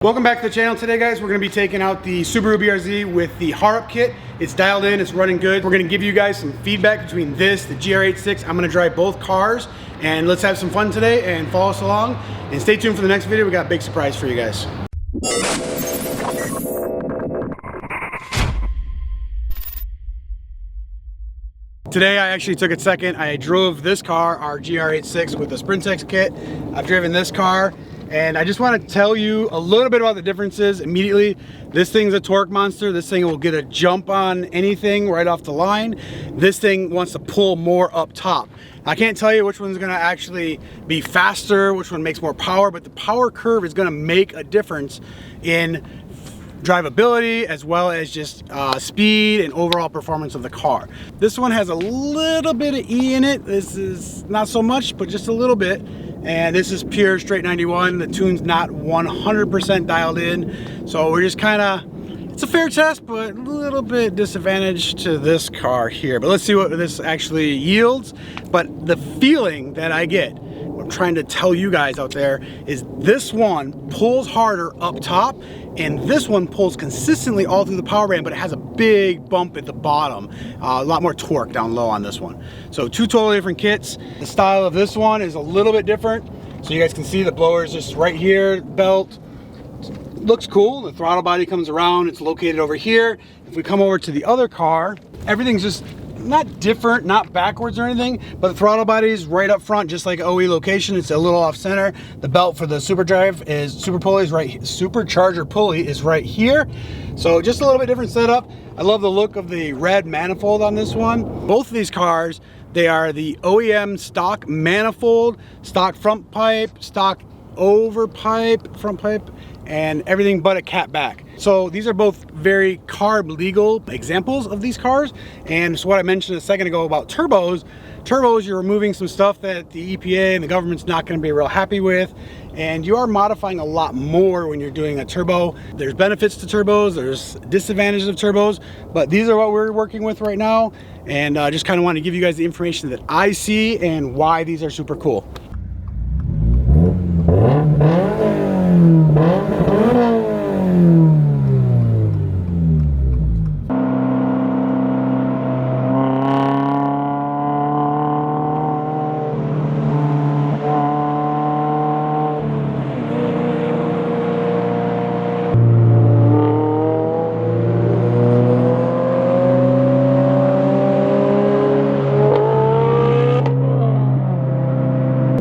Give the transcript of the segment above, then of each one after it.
Welcome back to the channel. Today, guys, we're going to be taking out the Subaru BRZ with the Harrop kit. It's dialed in, it's running good. We're going to give you guys some feedback between this, the GR86. I'm going to drive both cars, and let's have some fun today and follow us along. And stay tuned for the next video. We got a big surprise for you guys. Today, I actually took a second. I drove this car, our GR86, with the Sprintex kit. I've driven this car. And I just want to tell you a little bit about the differences immediately. This thing's a torque monster. This thing will get a jump on anything right off the line. This thing wants to pull more up top. I can't tell you which one's going to actually be faster, which one makes more power, but the power curve is going to make a difference in drivability as well as just speed and overall performance of the car. This one has a little bit of E in it. This is not so much, but just a little bit. And this is pure straight 91. The tune's not 100% dialed in. So we're just kind of, it's a fair test, but a little bit disadvantaged to this car here. But let's see what this actually yields. But the feeling that I get, what I'm trying to tell you guys out there, is this one pulls harder up top, and this one pulls consistently all through the power band, but it has a big bump at the bottom. A lot more torque down low on this one. So two totally different kits. The style of this one is a little bit different. So you guys can see the blower is just right here, belt. Looks cool. The throttle body comes around. It's located over here. If we come over to the other car, everything's just not different, not backwards or anything, but the throttle body is right up front, just like OE location. It's a little off center. The belt for the Supercharger pulley is right here. So just a little bit different setup. I love the look of the red manifold on this one. Both of these cars, they are the OEM stock manifold, stock front pipe, stock over pipe, front pipe, and everything but a cat back. So these are both very carb legal examples of these cars. And so what I mentioned a second ago about turbos, you're removing some stuff that the EPA and the government's not going to be real happy with. And you are modifying a lot more when you're doing a turbo. There's benefits to turbos, there's disadvantages of turbos, but these are what we're working with right now. And I just kind of want to give you guys the information that I see and why these are super cool.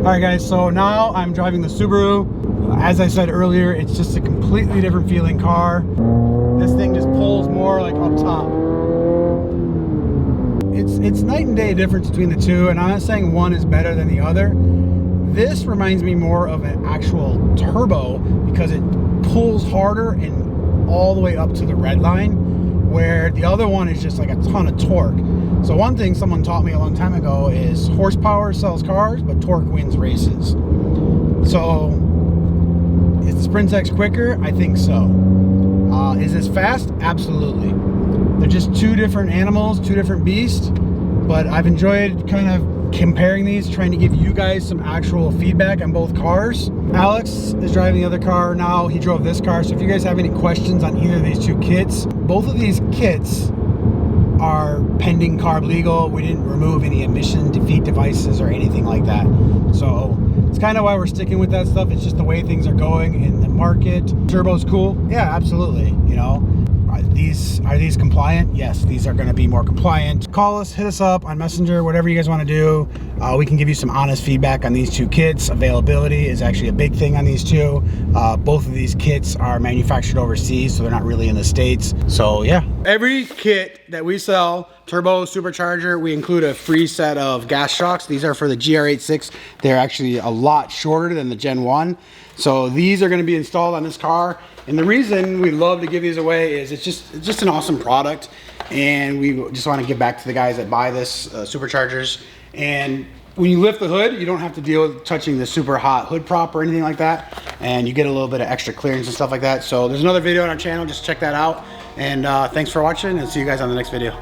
Alright guys, so now I'm driving the Subaru. As I said earlier, it's just a completely different feeling car. This thing just pulls more like up top. It's night and day difference between the two, and I'm not saying one is better than the other. This reminds me more of an actual turbo because it pulls harder and all the way up to the red line, where the other one is just like a ton of torque. So one thing someone taught me a long time ago is horsepower sells cars, but torque wins races. So is the Sprintex quicker? I think so. Is this fast? Absolutely. They're just two different animals, two different beasts, but I've enjoyed kind of comparing these, trying to give you guys some actual feedback on both cars. Alex is driving the other car now. He drove this car. So if you guys have any questions on either of these two kits, both of these kits are pending carb legal. We didn't remove any emission defeat devices or anything like that. So it's kind of why we're sticking with that stuff. It's just the way things are going in the market. Turbo's cool. Yeah, absolutely. You know, are these compliant? Yes, these are going to be more compliant. Call us, hit us up on Messenger, whatever you guys want to do. We can give you some honest feedback on these two kits. Availability is actually a big thing on these two. Both of these kits are manufactured overseas, so they're not really in the States. So yeah, every kit that we sell, turbo, supercharger, we include a free set of gas shocks. These are for the GR86. They're actually a lot shorter than the Gen 1. So these are going to be installed on this car. And the reason we love to give these away is it's just an awesome product. And we just want to give back to the guys that buy this superchargers. And when you lift the hood, you don't have to deal with touching the super hot hood prop or anything like that. And you get a little bit of extra clearance and stuff like that. So there's another video on our channel. Just check that out. And thanks for watching, and see you guys on the next video.